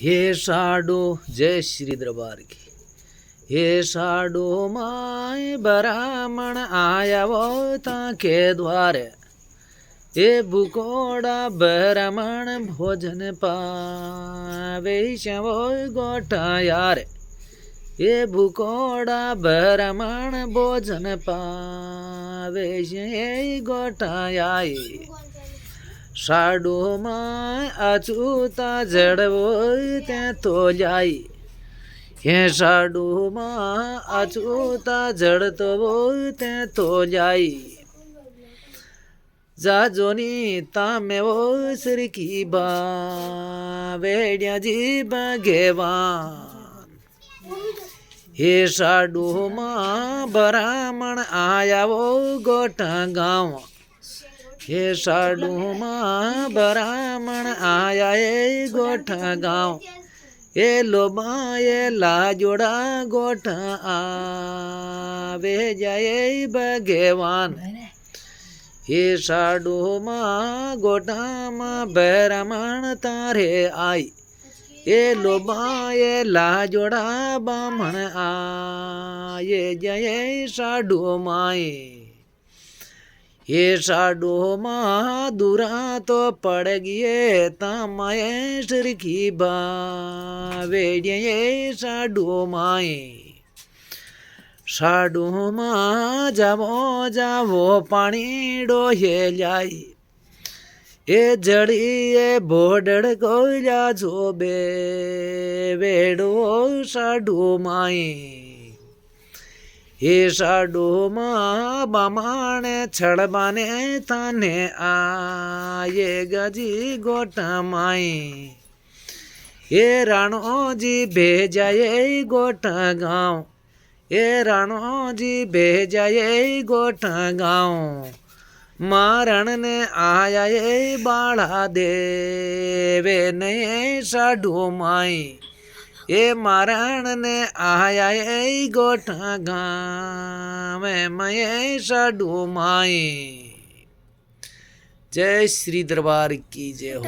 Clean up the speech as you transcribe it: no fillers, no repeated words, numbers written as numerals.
हे साडो जय श्री दरबार की। हे साडो माय ब्राह्मण आया वो ताके द्वारे। हे बुकोड़ा ब्राह्मण भोजन पावे वो गोटा यार। हे बुकोड़ा ब्राह्मण भोजन पावे गोटा याय। साडो माय अचूता जड़वो ते तो जाई। हे साडू माँ अचूता जड़तो वो ते तो जाई। जाजोनी तामे वो सिर की बेड़िया जी भगवान। हे साडू माँ ब्राह्मण आया वो गोटा गाँव। हे साडू माँ ब्राह्मण आया ये गोठा गाँव। ये लोबा ये लाजोड़ा गोठा आवे जाए भगवान। हे साडू माँ गोठा माँ ब्राह्मण तारे आई। ये लोबा ये लाजोड़ा बामण आए जय साडू माए। ये साडू माँ दूरा तो पड़ गए तामाए सिर की बेड़िया ये साडू माए। साडू माँ जावो जावो पानी डोहे जाई। ये जड़ी ये बोडड़ को जा जोबे बेड़ो साडू माए। हे साडू माँ बामाने छड़बाने थाने आये गजी गोटा माई। ये राणो जी भेजाए गोटा गाँव। ये राणो जी भेजाए गोटा गाँव। मारण ने आया ये बाड़ा देवे ने साडू माई। ये मारण ने आया ये गोठा गाँव मैं साडू माए। जय श्री दरबार की जय हो।